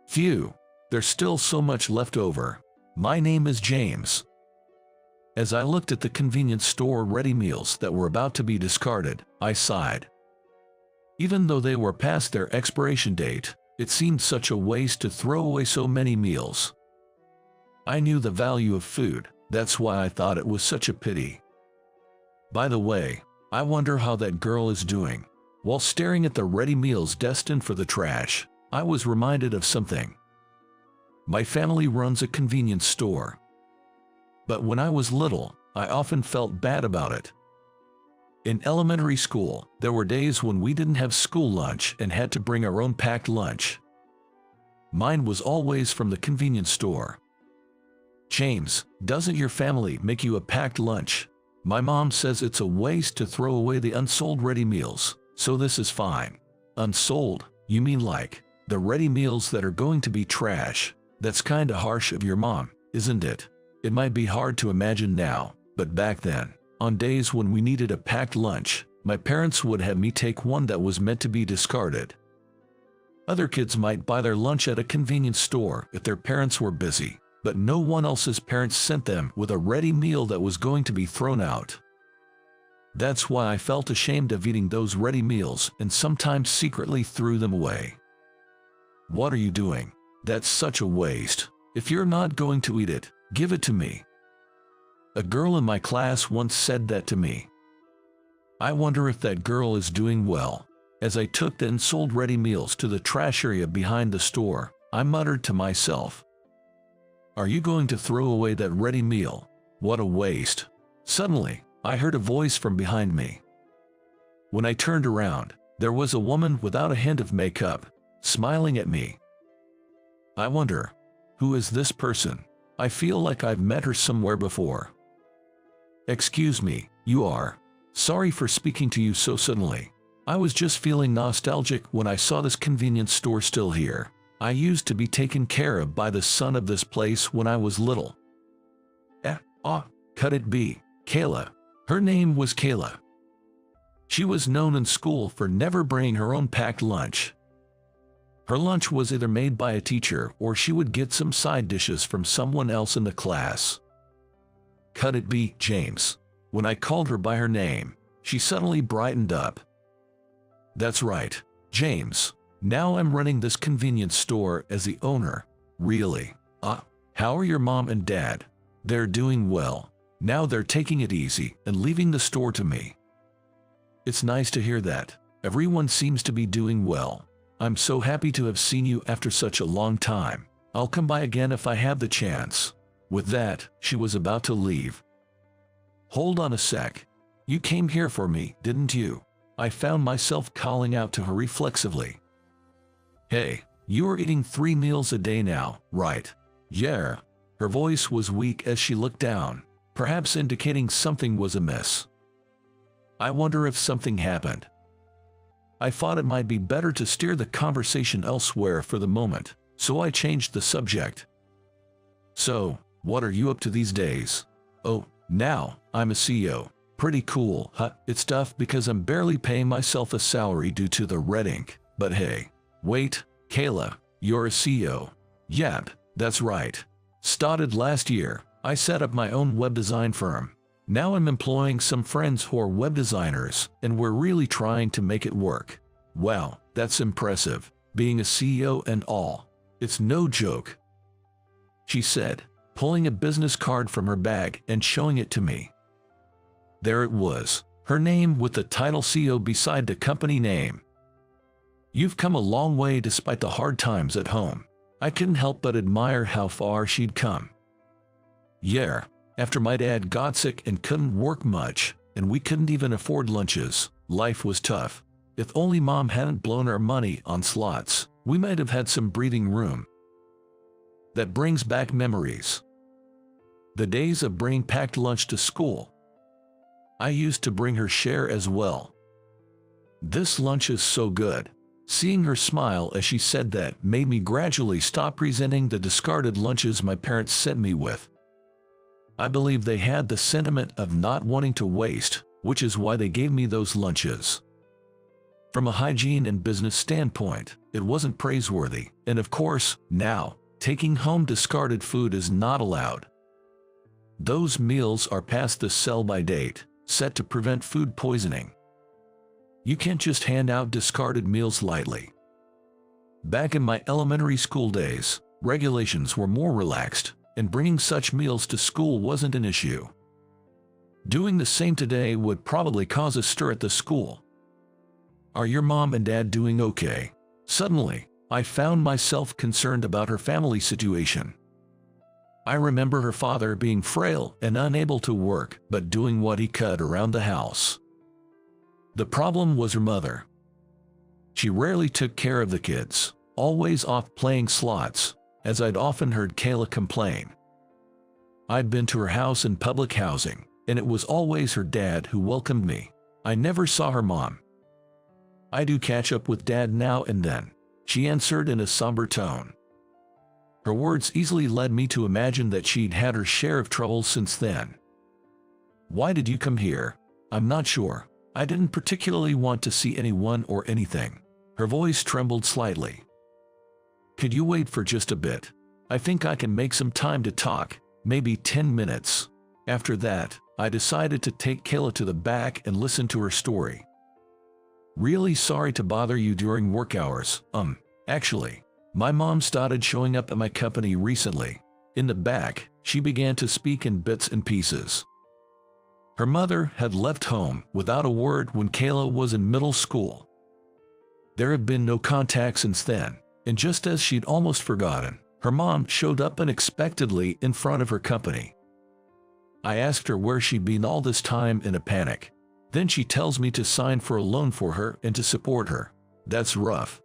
Phew, there's still so much left over. My name is James. As I looked at the convenience store ready meals that were about to be discarded, I sighed. Even though they were past their expiration date, it seemed such a waste to throw away so many meals. I knew the value of food, that's why I thought it was such a pity. By the way, I wonder how that girl is doing. While staring at the ready meals destined for the trash, I was reminded of something. My family runs a convenience store. But when I was little, I often felt bad about it. In elementary school, there were days when we didn't have school lunch and had to bring our own packed lunch. Mine was always from the convenience store. James, doesn't your family make you a packed lunch? My mom says it's a waste to throw away the unsold ready meals, so this is fine. Unsold? You mean like the ready meals that are going to be trash? That's kinda harsh of your mom, isn't it? It might be hard to imagine now, but back then, on days when we needed a packed lunch, my parents would have me take one that was meant to be discarded. Other kids might buy their lunch at a convenience store if their parents were busy, but no one else's parents sent them with a ready meal that was going to be thrown out. That's why I felt ashamed of eating those ready meals and sometimes secretly threw them away. What are you doing? That's such a waste. If you're not going to eat it, give it to me. A girl in my class once said that to me. I wonder if that girl is doing well. As I took the unsold ready meals to the trash area behind the store, I muttered to myself, "Are you going to throw away that ready meal? What a waste." Suddenly, I heard a voice from behind me. When I turned around, there was a woman without a hint of makeup, smiling at me. I wonder, who is this person? I feel like I've met her somewhere before. Excuse me, you are. Sorry for speaking to you so suddenly. I was just feeling nostalgic when I saw this convenience store still here. I used to be taken care of by the son of this place when I was little. Could it be Kayla? Her name was Kayla. She was known in school for never bringing her own packed lunch. Her lunch was either made by a teacher or she would get some side dishes from someone else in the class. Could it be James? When I called her by her name, she suddenly brightened up. That's right, James. Now I'm running this convenience store as the owner. Really? How are your mom and dad? They're doing well. Now they're taking it easy and leaving the store to me. It's nice to hear that. Everyone seems to be doing well. I'm so happy to have seen you after such a long time. I'll come by again if I have the chance. With that, she was about to leave. Hold on a sec. You came here for me, didn't you? I found myself calling out to her reflexively. Hey, you're eating 3 meals a day now, right? Yeah. Her voice was weak as she looked down, perhaps indicating something was amiss. I wonder if something happened. I thought it might be better to steer the conversation elsewhere for the moment, so I changed the subject. So, what are you up to these days? Oh, now, I'm a CEO. Pretty cool, huh? It's tough because I'm barely paying myself a salary due to the red ink. But hey, wait, Kayla, you're a CEO. Yep, that's right. Started last year, I set up my own web design firm. Now I'm employing some friends who are web designers, and we're really trying to make it work. Wow, that's impressive, being a CEO and all. It's no joke, she said, pulling a business card from her bag and showing it to me. There it was, her name with the title CEO beside the company name. You've come a long way despite the hard times at home. I couldn't help but admire how far she'd come. Yeah, after my dad got sick and couldn't work much, and we couldn't even afford lunches, life was tough. If only Mom hadn't blown our money on slots, we might have had some breathing room. That brings back memories. The days of bringing packed lunch to school. I used to bring her share as well. This lunch is so good. Seeing her smile as she said that made me gradually stop resenting the discarded lunches my parents sent me with. I believe they had the sentiment of not wanting to waste, which is why they gave me those lunches. From a hygiene and business standpoint, it wasn't praiseworthy, and of course, now, taking home discarded food is not allowed. Those meals are past the sell-by date, set to prevent food poisoning. You can't just hand out discarded meals lightly. Back in my elementary school days, regulations were more relaxed, and bringing such meals to school wasn't an issue. Doing the same today would probably cause a stir at the school. Are your mom and dad doing okay? Suddenly, I found myself concerned about her family situation. I remember her father being frail and unable to work, but doing what he could around the house. The problem was her mother. She rarely took care of the kids, always off playing slots, as I'd often heard Kayla complain. I'd been to her house in public housing, and it was always her dad who welcomed me. I never saw her mom. I do catch up with Dad now and then, she answered in a somber tone. Her words easily led me to imagine that she'd had her share of trouble since then. Why did you come here? I'm not sure. I didn't particularly want to see anyone or anything. Her voice trembled slightly. Could you wait for just a bit? I think I can make some time to talk, maybe 10 minutes. After that, I decided to take Kayla to the back and listen to her story. Really sorry to bother you during work hours. Actually, my mom started showing up at my company recently. In the back, she began to speak in bits and pieces. Her mother had left home without a word when Kayla was in middle school. There had been no contact since then, and just as she'd almost forgotten, her mom showed up unexpectedly in front of her company. I asked her where she'd been all this time in a panic. Then she tells me to sign for a loan for her and to support her. That's rough.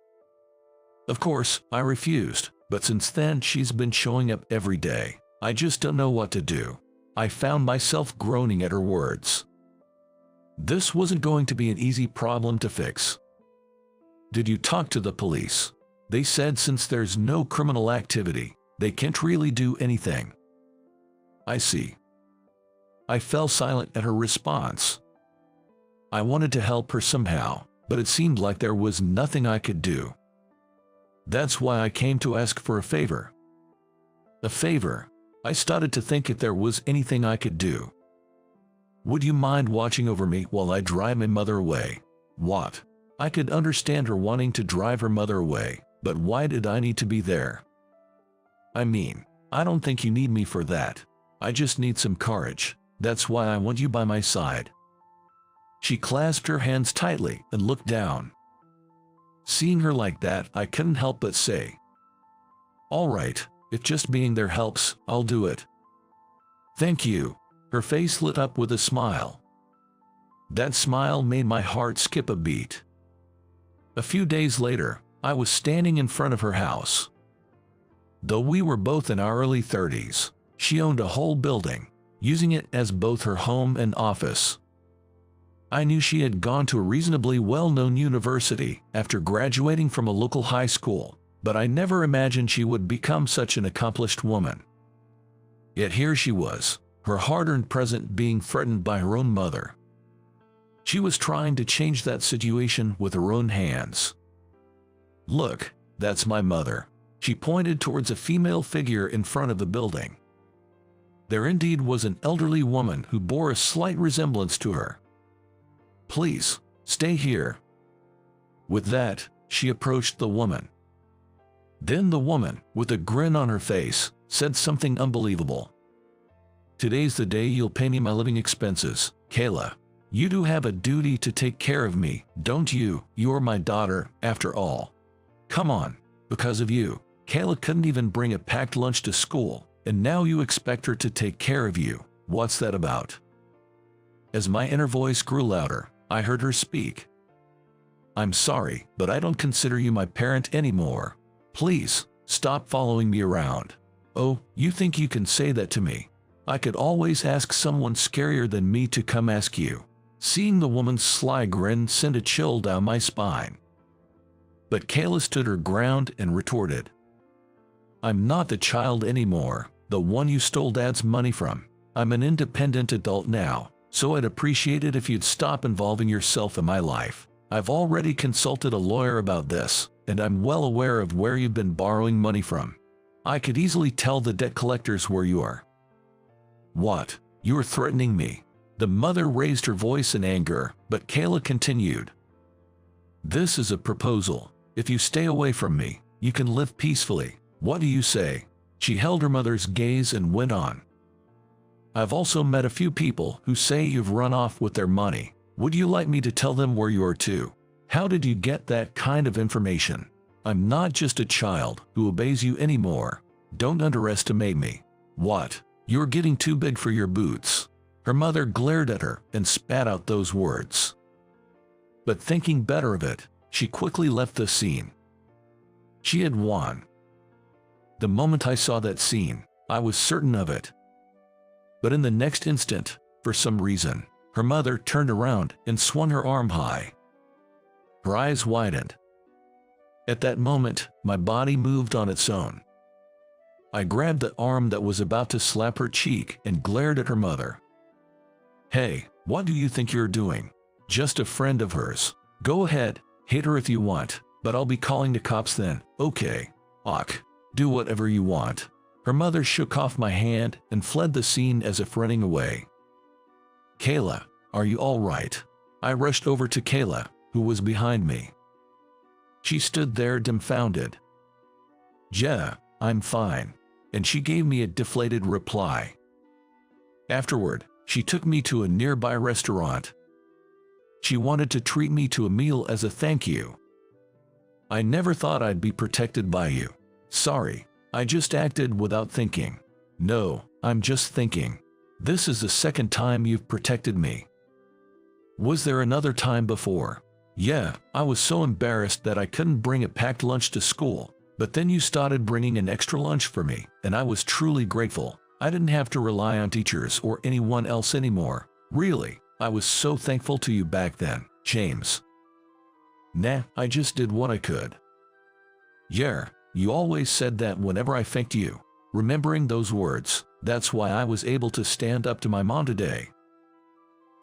Of course, I refused, but since then she's been showing up every day. I just don't know what to do. I found myself groaning at her words. This wasn't going to be an easy problem to fix. Did you talk to the police? They said since there's no criminal activity, they can't really do anything. I see. I fell silent at her response. I wanted to help her somehow, but it seemed like there was nothing I could do. That's why I came to ask for a favor. A favor? I started to think if there was anything I could do. Would you mind watching over me while I drive my mother away? What? I could understand her wanting to drive her mother away, but why did I need to be there? I mean, I don't think you need me for that. I just need some courage. That's why I want you by my side. She clasped her hands tightly and looked down. Seeing her like that, I couldn't help but say, "All right, if just being there helps, I'll do it." "Thank you." Her face lit up with a smile. That smile made my heart skip a beat. A few days later, I was standing in front of her house. Though we were both in our early 30s, she owned a whole building, using it as both her home and office. I knew she had gone to a reasonably well-known university after graduating from a local high school, but I never imagined she would become such an accomplished woman. Yet here she was, her hard-earned present being threatened by her own mother. She was trying to change that situation with her own hands. "Look, that's my mother." She pointed towards a female figure in front of the building. There indeed was an elderly woman who bore a slight resemblance to her. "Please, stay here." With that, she approached the woman. Then the woman, with a grin on her face, said something unbelievable. "Today's the day you'll pay me my living expenses, Kayla. You do have a duty to take care of me, don't you? You're my daughter, after all. Come on, because of you, Kayla couldn't even bring a packed lunch to school, and now you expect her to take care of you. What's that about?" As my inner voice grew louder, I heard her speak. "I'm sorry, but I don't consider you my parent anymore. Please, stop following me around." "Oh, you think you can say that to me? I could always ask someone scarier than me to come ask you." Seeing the woman's sly grin sent a chill down my spine. But Kayla stood her ground and retorted, "I'm not the child anymore, the one you stole Dad's money from. I'm an independent adult now, so I'd appreciate it if you'd stop involving yourself in my life." I've already consulted a lawyer about this, and I'm well aware of where you've been borrowing money from. I could easily tell the debt collectors where you are." "What? You're threatening me?" The mother raised her voice in anger, but Kayla continued. "This is a proposal. If you stay away from me, you can live peacefully. What do you say?" She held her mother's gaze and went on. "I've also met a few people who say you've run off with their money. Would you like me to tell them where you are too? How did you get that kind of information? I'm not just a child who obeys you anymore. Don't underestimate me." "What? You're getting too big for your boots." Her mother glared at her and spat out those words. But thinking better of it, she quickly left the scene. She had won. The moment I saw that scene, I was certain of it. But in the next instant, for some reason, her mother turned around and swung her arm high. Her eyes widened. At that moment, my body moved on its own. I grabbed the arm that was about to slap her cheek and glared at her mother. "Hey, what do you think you're doing? Just a friend of hers. Go ahead, hit her if you want, but I'll be calling the cops then, okay? Ach, do whatever you want." Her mother shook off my hand and fled the scene as if running away. "Kayla, are you all right?" I rushed over to Kayla, who was behind me. She stood there dumbfounded. "Yeah, I'm fine," and she gave me a deflated reply. Afterward, she took me to a nearby restaurant. She wanted to treat me to a meal as a thank you. "I never thought I'd be protected by you. Sorry, I just acted without thinking." "No, I'm just thinking. This is the second time you've protected me." "Was there another time before?" "Yeah, I was so embarrassed that I couldn't bring a packed lunch to school, but then you started bringing an extra lunch for me, and I was truly grateful. I didn't have to rely on teachers or anyone else anymore. Really, I was so thankful to you back then, James." "Nah, I just did what I could." "Yeah, you always said that whenever I thanked you." Remembering those words, that's why I was able to stand up to my mom today.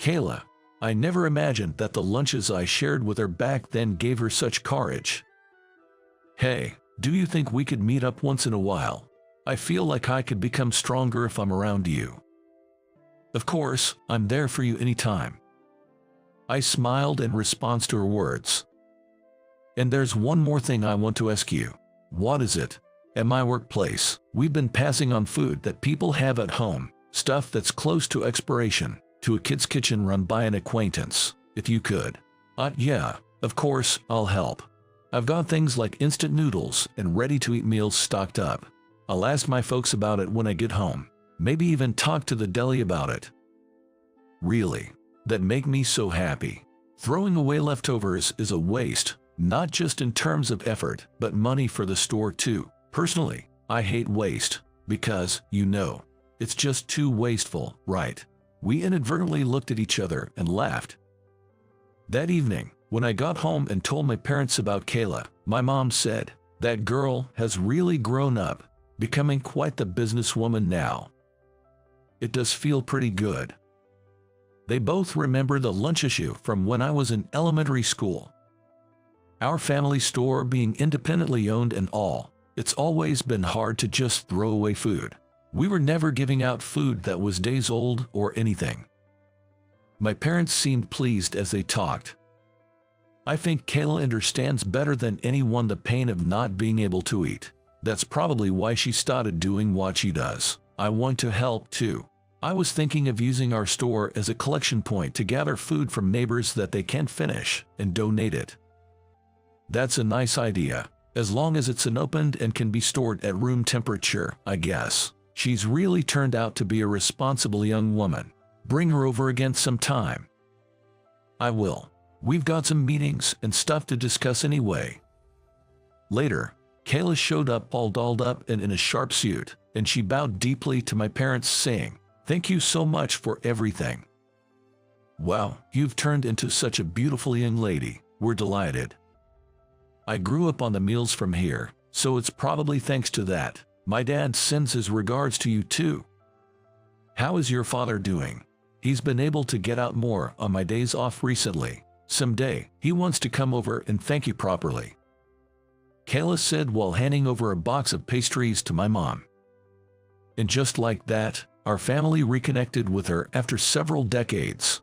Kayla, I never imagined that the lunches I shared with her back then gave her such courage. "Hey, do you think we could meet up once in a while? I feel like I could become stronger if I'm around you." "Of course, I'm there for you anytime." I smiled in response to her words. "And there's one more thing I want to ask you." "What is it?" "At my workplace, we've been passing on food that people have at home, stuff that's close to expiration, to a kid's kitchen run by an acquaintance. If you could." Yeah, of course, I'll help. I've got things like instant noodles and ready-to-eat meals stocked up. I'll ask my folks about it when I get home. Maybe even talk to the deli about it." Really? That make me so happy. Throwing away leftovers is a waste, not just in terms of effort, but money for the store too. Personally, I hate waste, because, you know, it's just too wasteful, right? We inadvertently looked at each other and laughed. That evening, when I got home and told my parents about Kayla, my mom said, "That girl has really grown up, becoming quite the businesswoman now." It does feel pretty good. They both remember the lunch issue from when I was in elementary school. Our family store being independently owned and all, it's always been hard to just throw away food. We were never giving out food that was days old or anything. My parents seemed pleased as they talked. I think Kayla understands better than anyone the pain of not being able to eat. That's probably why she started doing what she does. I want to help too. I was thinking of using our store as a collection point to gather food from neighbors that they can't finish and donate it. That's a nice idea, as long as it's unopened and can be stored at room temperature, I guess. She's really turned out to be a responsible young woman. Bring her over again sometime. I will. We've got some meetings and stuff to discuss anyway. Later, Kayla showed up all dolled up and in a sharp suit, and she bowed deeply to my parents, saying, "Thank you so much for everything. Wow, you've turned into such a beautiful young lady. We're delighted. I grew up on the meals from here, so it's probably thanks to that. My dad sends his regards to you too. How is your father doing? He's been able to get out more on my days off recently." Someday, he wants to come over and thank you properly," Kayla said while handing over a box of pastries to my mom. And just like that, our family reconnected with her after several decades.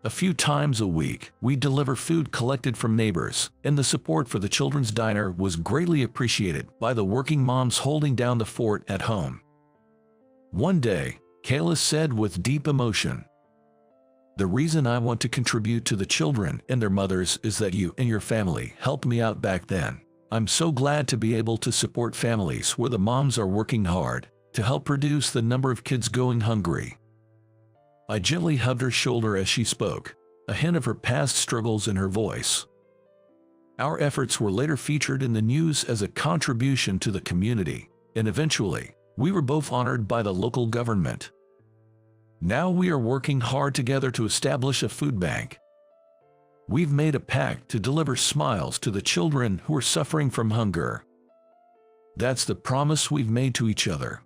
A few times a week, we deliver food collected from neighbors, and the support for the children's diner was greatly appreciated by the working moms holding down the fort at home. One day, Kayla said with deep emotion, "The reason I want to contribute to the children and their mothers is that you and your family helped me out back then. I'm so glad to be able to support families where the moms are working hard to help reduce the number of kids going hungry." I gently hugged her shoulder as she spoke, a hint of her past struggles in her voice. Our efforts were later featured in the news as a contribution to the community, and eventually, we were both honored by the local government. Now we are working hard together to establish a food bank. We've made a pact to deliver smiles to the children who are suffering from hunger. That's the promise we've made to each other.